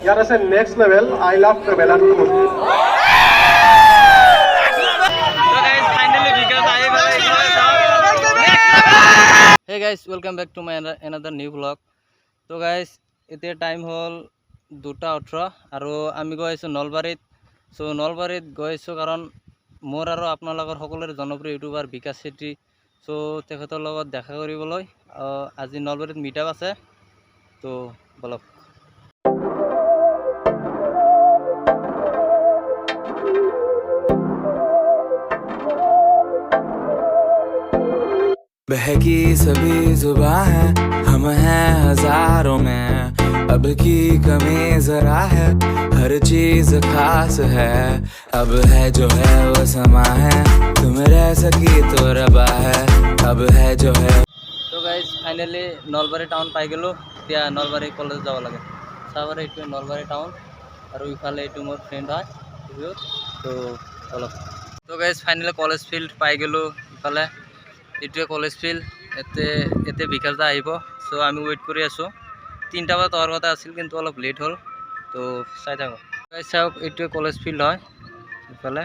ইয়াত আছে next level I love traveller tour. Hey guys, welcome back to my another new vlog. So guys, এতিয়া time হ'ল 2:18 আৰু আমি গৈ আছোঁ নলবাৰীত। চ' নলবাৰীত গৈ আছোঁ কাৰণ মোৰ আৰু আপোনালোকৰ সকলোৰে জনপ্ৰিয় ইউটিউবাৰ বিকাশ চেত্ৰী। চ' তেখেতৰ লগত দেখা কৰিবলৈ আজি নলবাৰীত মিটআপ আছে। তো বলক। बहकी सभी जुबां है, हम हैं हजारों में, अब की कमी जरा है, हर चीज खास है, अब है जो है वो समा है, तुम रह सकी तो रबा है, अब है जो है। तो गाइज फाइनली नलबारी टाउन पाई गलो। এতিয়া নলবাৰী কলেজ যাব লাগে। চাবাৰে এইটো নলবাৰী টাউন আৰু ইফালে এইটো মোৰ ফ্ৰেণ্ড হয় তো অলপ। তো গাইজ ফাইনেলি কলেজ ফিল্ড পাই গলো। ইফালে এইটোৱে কলেজ ফিল্ড। এতে বিকাশ দা আহিব। চ' আমি ৱেইট কৰি আছোঁ। 3টা বজাত অহাৰ কথা আছিল কিন্তু অলপ লেট হ'ল। তো চাই থাকক। গাইজ চাওক এইটোৱে কলেজ ফিল্ড হয়। ইফালে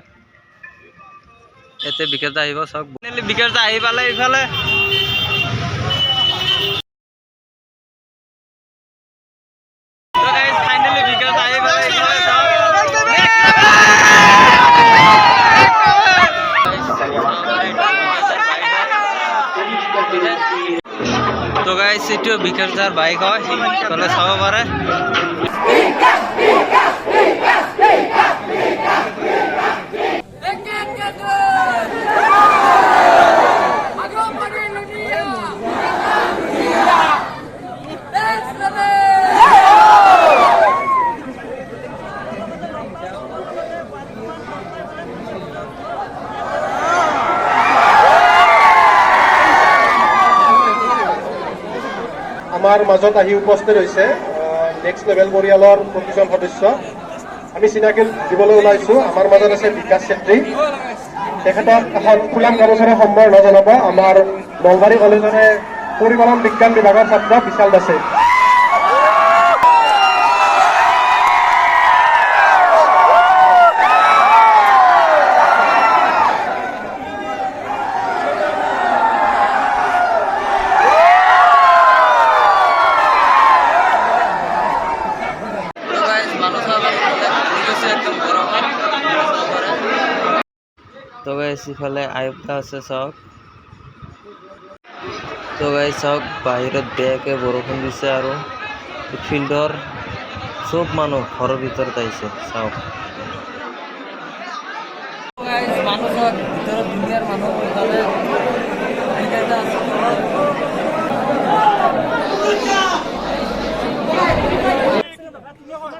এতে বিকাশ দা আহিব। চাওক ফাইনেলি বিকাশ দা আহি পালে ইফালে। তো গাইস এইটো বিকাশ দাৰ বাইক হয়, তলে চাব পাৰে। আমাৰ মাজত আহি উপস্থিত হৈছে নেক্সট লেভেল পৰিয়ালৰ প্ৰতিজন সদস্য। আমি চিনাকি দিবলৈ ওলাইছোঁ। আমাৰ মাজত আছে বিকাশ চেত্ৰী। তেখেতক এখন ফুলাম গামোচাৰে সম্বৰ্ধনা জনাব আমাৰ নলবাৰী কলেজৰে পৰিপালন বিজ্ঞান বিভাগৰ ছাত্ৰ বিশাল দাসে। তো গাইস ইফালে আয়ুক্তা আছে চাওক। তো গাইস চাওক বাহিৰত বেয়াকে বৰষুণ দিছে আৰু ফিল্ডৰ চব মানুহ ঘৰৰ ভিতৰত আহিছে চাওক। মানুহ চাওক ভিতৰত দুনিয়াৰ মানুহ ইফালে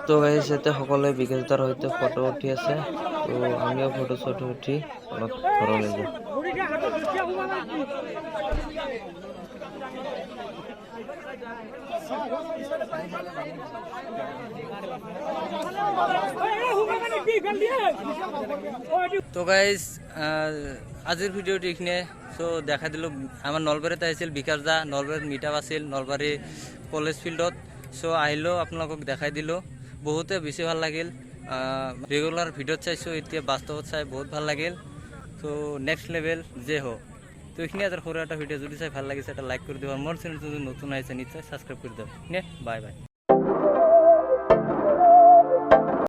তো গাইস ইয়াতে সকলোৱে বিকাশ দাৰ সৈতে ফটো উঠি আছে। তো আমিও ফটো চটো উঠি অলপ ঘৰলৈ যাওঁ। তো গাইস আজিৰ ভিডিঅ'টো এইখিনিয়ে। চ' দেখা দিলোঁ আমাৰ নলবাৰীত আহিছিল বিকাশ দা। নলবাৰীত মিটআপ আছিল নলবাৰী কলেজ ফিল্ডত। চ' আহিলোঁ আপোনালোকক দেখাই দিলোঁ। বহুতে বেছি ভাল লাগিল। ৰেগুলাৰ ভিডিঅ'ত চাইছোঁ, এতিয়া বাস্তৱত চাই বহুত ভাল লাগিল। চ' নেক্সট লেভেল যে হওক। তো এইখিনি সৰু এটা ভিডিঅ' যদি চাই ভাল লাগিছে এটা লাইক কৰি দিব। মোৰ চেনেলটো যদি নতুন আহিছে নিশ্চয় ছাবস্ক্ৰাইব কৰি দিয়ক। Bye bye.